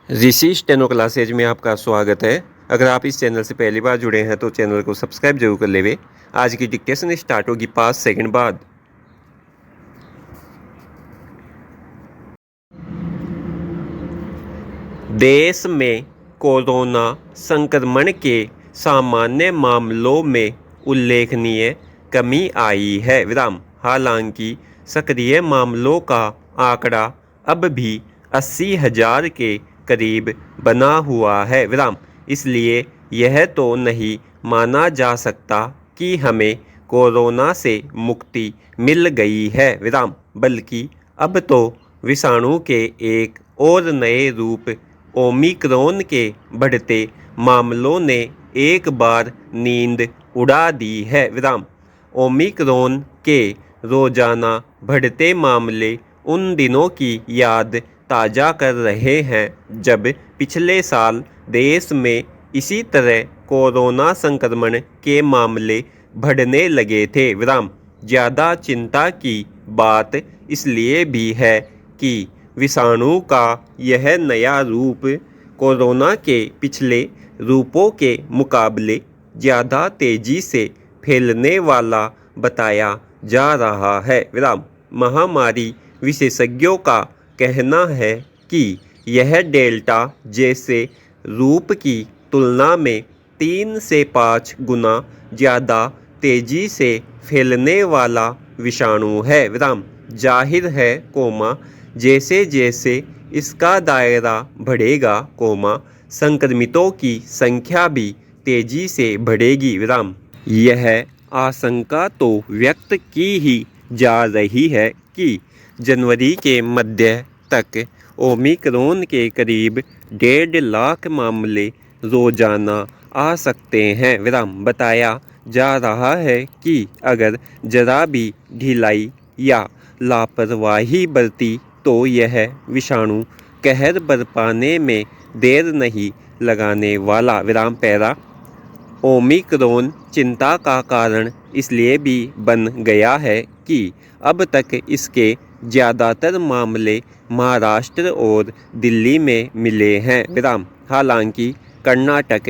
ऋषि steno classes में आपका स्वागत है। अगर आप इस चैनल से पहली बार जुड़े हैं तो चैनल को सब्सक्राइब जरूर कर लेवे। आज की डिक्टेशन स्टार्ट होगी 5 सेकंड बाद। देश में कोरोना संक्रमण के सामान्य मामलों में उल्लेखनीय कमी आई है। हालांकि सक्रिय मामलों का आंकड़ा अब भी 80,000 के करीब बना हुआ है। इसलिए यह तो नहीं माना जा सकता कि हमें कोरोना से मुक्ति मिल गई है, बल्कि अब तो विषाणु के एक और नए रूप ओमिक्रॉन के बढ़ते मामलों ने एक बार नींद उड़ा दी है। ओमिक्रॉन के रोजाना बढ़ते मामले उन दिनों की याद ताज़ा कर रहे हैं जब पिछले साल देश में इसी तरह कोरोना संक्रमण के मामले बढ़ने लगे थे। ज़्यादा चिंता की बात इसलिए भी है कि विषाणु का यह नया रूप कोरोना के पिछले रूपों के मुकाबले ज़्यादा तेज़ी से फैलने वाला बताया जा रहा है। महामारी विशेषज्ञों का कहना है कि यह डेल्टा जैसे रूप की तुलना में 3 से 5 गुना ज़्यादा तेज़ी से फैलने वाला विषाणु है। जाहिर है जैसे जैसे इसका दायरा बढ़ेगा संक्रमितों की संख्या भी तेज़ी से बढ़ेगी। यह आशंका तो व्यक्त की ही जा रही है कि जनवरी के मध्य तक ओमिक्रॉन के करीब 1.5 लाख मामले रोजाना आ सकते हैं। बताया जा रहा है कि अगर जरा भी ढिलाई या लापरवाही बरती तो यह विषाणु कहर बरपाने में देर नहीं लगाने वाला। पैरा ओमिक्रॉन चिंता का कारण इसलिए भी बन गया है कि अब तक इसके ज़्यादातर मामले महाराष्ट्र और दिल्ली में मिले हैं। हालांकि कर्नाटक,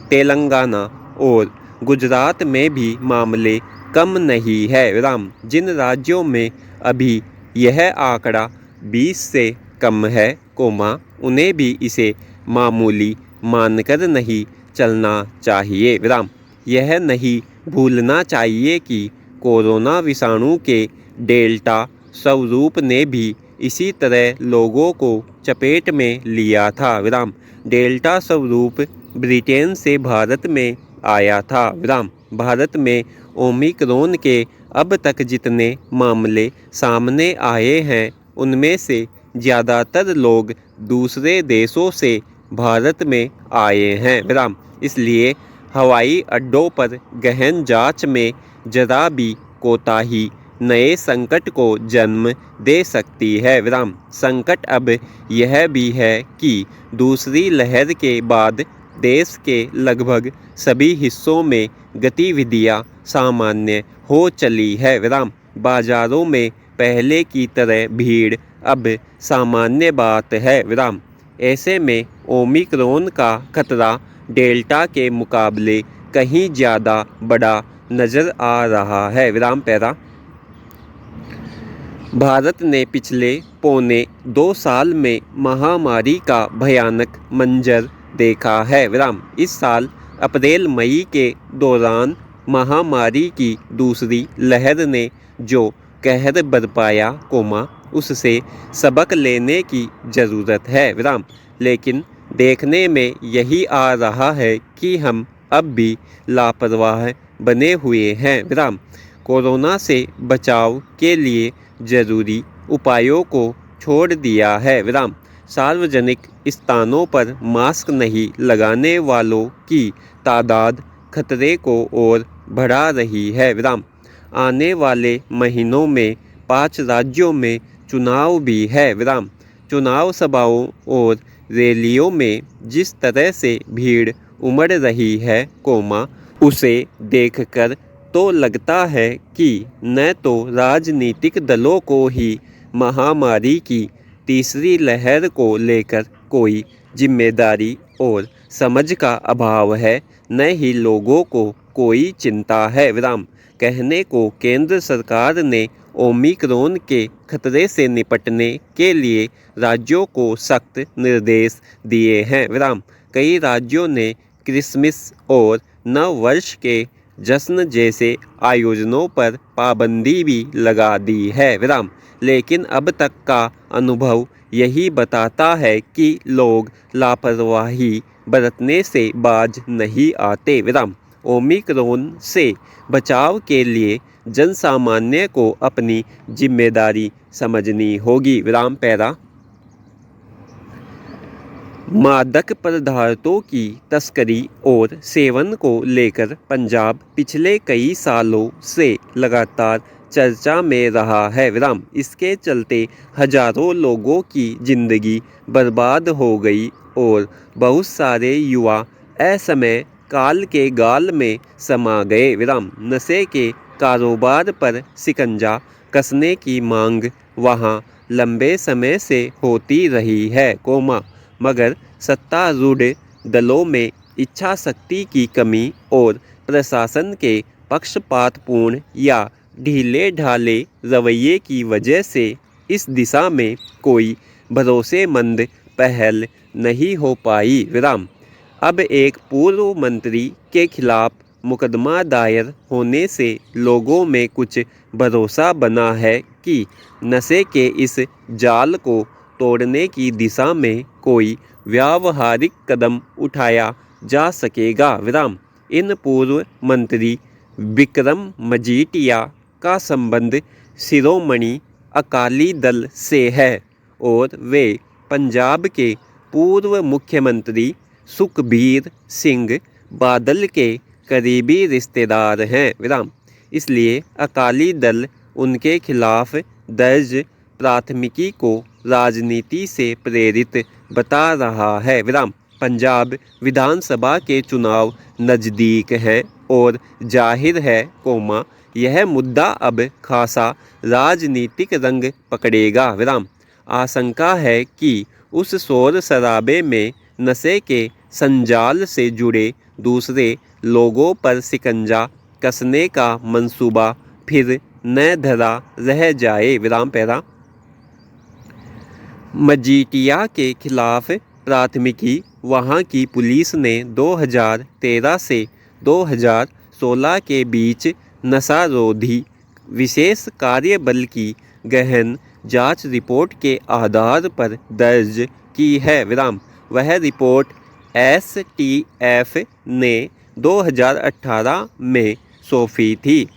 तेलंगाना और गुजरात में भी मामले कम नहीं है। जिन राज्यों में अभी यह आंकड़ा 20 से कम है, उन्हें भी इसे मामूली मानकर नहीं चलना चाहिए। यह नहीं भूलना चाहिए कि कोरोना विषाणु के डेल्टा स्वरूप ने भी इसी तरह लोगों को चपेट में लिया था। डेल्टा स्वरूप ब्रिटेन से भारत में आया था। भारत में ओमिक्रॉन के अब तक जितने मामले सामने आए हैं उनमें से ज़्यादातर लोग दूसरे देशों से भारत में आए हैं। इसलिए हवाई अड्डों पर गहन जांच में जरा भी कोताही नए संकट को जन्म दे सकती है। संकट अब यह भी है कि दूसरी लहर के बाद देश के लगभग सभी हिस्सों में गतिविधियां सामान्य हो चली है। बाजारों में पहले की तरह भीड़ अब सामान्य बात है। ऐसे में ओमिक्रॉन का खतरा डेल्टा के मुकाबले कहीं ज़्यादा बड़ा नज़र आ रहा है। पैरा भारत ने पिछले पौने 2 साल में महामारी का भयानक मंजर देखा है। इस साल अप्रैल मई के दौरान महामारी की दूसरी लहर ने जो कहर बरपाया उससे सबक लेने की ज़रूरत है। लेकिन देखने में यही आ रहा है कि हम अब भी लापरवाह बने हुए हैं। कोरोना से बचाव के लिए ज़रूरी उपायों को छोड़ दिया है। सार्वजनिक स्थानों पर मास्क नहीं लगाने वालों की तादाद खतरे को और बढ़ा रही है। आने वाले महीनों में 5 राज्यों में चुनाव भी है। चुनाव सभाओं और रैलियों में जिस तरह से भीड़ उमड़ रही है उसे देखकर तो लगता है कि न तो राजनीतिक दलों को ही महामारी की तीसरी लहर को लेकर कोई जिम्मेदारी और समझ का अभाव है, न ही लोगों को कोई चिंता है। विराम। कहने को केंद्र सरकार ने ओमिक्रॉन के खतरे से निपटने के लिए राज्यों को सख्त निर्देश दिए हैं। विराम। कई राज्यों ने क्रिसमस और नव वर्ष के जश्न जैसे आयोजनों पर पाबंदी भी लगा दी है। विराम। लेकिन अब तक का अनुभव यही बताता है कि लोग लापरवाही बरतने से बाज नहीं आते। विराम। ओमिक्रॉन से बचाव के लिए जनसामान्य को अपनी जिम्मेदारी समझनी होगी। विराम पैरा। मादक पदार्थों की तस्करी और सेवन को लेकर पंजाब पिछले कई सालों से लगातार चर्चा में रहा है। विराम। इसके चलते हजारों लोगों की जिंदगी बर्बाद हो गई और बहुत सारे युवा असमय काल के गाल में समा गए। विराम। नशे के कारोबार पर शिकंजा कसने की मांग वहाँ लंबे समय से होती रही है, मगर सत्तारूढ़ दलों में इच्छा शक्ति की कमी और प्रशासन के पक्षपातपूर्ण या ढीले ढाले रवैये की वजह से इस दिशा में कोई भरोसेमंद पहल नहीं हो पाई। विराम। अब एक पूर्व मंत्री के खिलाफ मुकदमा दायर होने से लोगों में कुछ भरोसा बना है कि नशे के इस जाल को तोड़ने की दिशा में कोई व्यावहारिक कदम उठाया जा सकेगा। विराम। इन पूर्व मंत्री विक्रम मजीठिया का संबंध शिरोमणि अकाली दल से है और वे पंजाब के पूर्व मुख्यमंत्री सुखबीर सिंह बादल के करीबी रिश्तेदार हैं। विराम। इसलिए अकाली दल उनके खिलाफ दर्ज प्राथमिकी को राजनीति से प्रेरित बता रहा है। विराम। पंजाब विधानसभा के चुनाव नज़दीक हैं और जाहिर है, यह मुद्दा अब खासा राजनीतिक रंग पकड़ेगा। विराम। आशंका है कि उस शोर शराबे में नशे के संजाल से जुड़े दूसरे लोगों पर शिकंजा कसने का मंसूबा फिर न धरा रह जाए। विराम पैरा। मजीठिया के खिलाफ प्राथमिकी वहां की पुलिस ने 2013 से 2016 के बीच नशारोधी विशेष कार्यबल की गहन जांच रिपोर्ट के आधार पर दर्ज की है। विराम। वह रिपोर्ट एसटीएफ ने 2018 में सौंपी थी,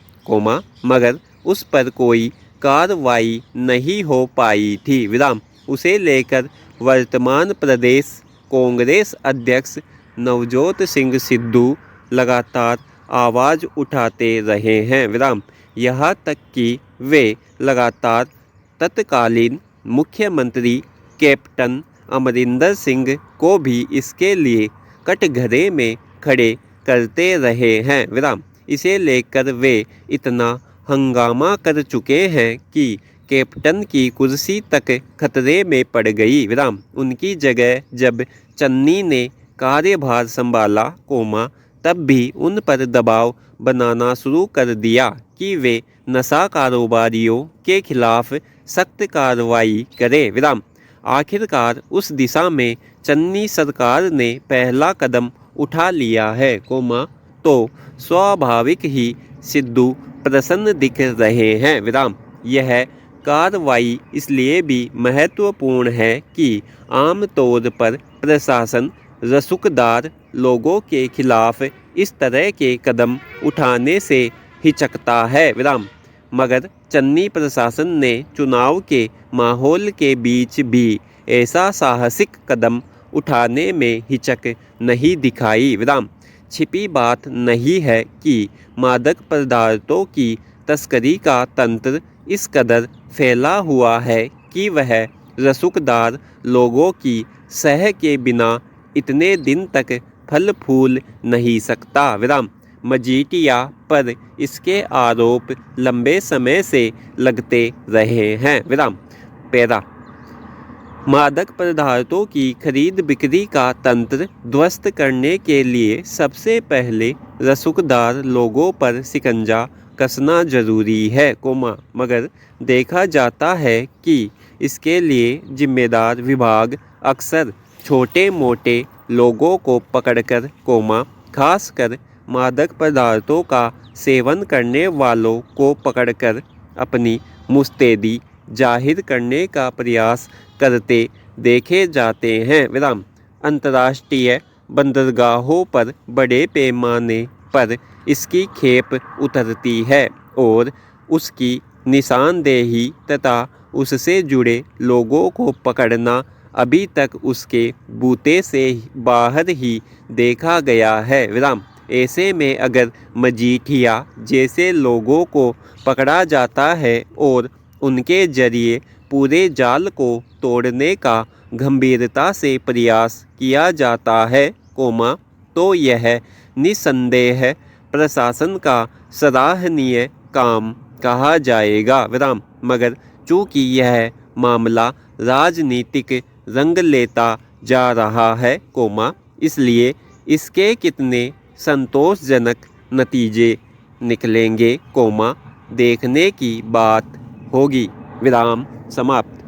मगर उस पर कोई कार्रवाई नहीं हो पाई थी। विराम। उसे लेकर वर्तमान प्रदेश कांग्रेस अध्यक्ष नवजोत सिंह सिद्धू लगातार आवाज़ उठाते रहे हैं। विराम। यहाँ तक कि वे लगातार तत्कालीन मुख्यमंत्री कैप्टन अमरिंदर सिंह को भी इसके लिए कटघरे में खड़े करते रहे हैं। विराम। इसे लेकर वे इतना हंगामा कर चुके हैं कि कैप्टन की कुर्सी तक खतरे में पड़ गई। विराम। उनकी जगह जब चन्नी ने कार्यभार संभाला, तब भी उन पर दबाव बनाना शुरू कर दिया कि वे नशा कारोबारियों के खिलाफ सख्त कार्रवाई करें। विराम। आखिरकार उस दिशा में चन्नी सरकार ने पहला कदम उठा लिया है, तो स्वाभाविक ही सिद्धू प्रसन्न दिख रहे हैं। विराम। यह कार्रवाई इसलिए भी महत्वपूर्ण है कि आम तौर पर प्रशासन रसूखदार लोगों के खिलाफ इस तरह के कदम उठाने से हिचकता है। विराम। मगर चन्नी प्रशासन ने चुनाव के माहौल के बीच भी ऐसा साहसिक कदम उठाने में हिचक नहीं दिखाई। विराम। छिपी बात नहीं है कि मादक पदार्थों की तस्करी का तंत्र इस कदर फैला हुआ है कि वह रसूखदार लोगों की सह के बिना इतने दिन तक फल फूल नहीं सकता। विराम। मजीठिया पर इसके आरोप लंबे समय से लगते रहे हैं। विराम पैरा। मादक पदार्थों की खरीद बिक्री का तंत्र ध्वस्त करने के लिए सबसे पहले रसूखदार लोगों पर शिकंजा कसना जरूरी है, मगर देखा जाता है कि इसके लिए जिम्मेदार विभाग अक्सर छोटे मोटे लोगों को पकड़कर, खासकर मादक पदार्थों का सेवन करने वालों को पकड़कर अपनी मुस्तैदी जाहिर करने का प्रयास करते देखे जाते हैं। अंतर्राष्ट्रीय बंदरगाहों पर बड़े पैमाने पर इसकी खेप उतरती है और उसकी निशानदेही तथा उससे जुड़े लोगों को पकड़ना अभी तक उसके बूते से बाहर ही देखा गया है। ऐसे में अगर मजीठिया जैसे लोगों को पकड़ा जाता है और उनके जरिए पूरे जाल को तोड़ने का गंभीरता से प्रयास किया जाता है, तो यह निस्संदेह प्रशासन का सराहनीय काम कहा जाएगा। मगर चूँकि यह मामला राजनीतिक रंग लेता जा रहा है, इसलिए इसके कितने संतोषजनक नतीजे निकलेंगे, देखने की बात होगी। समाप्त।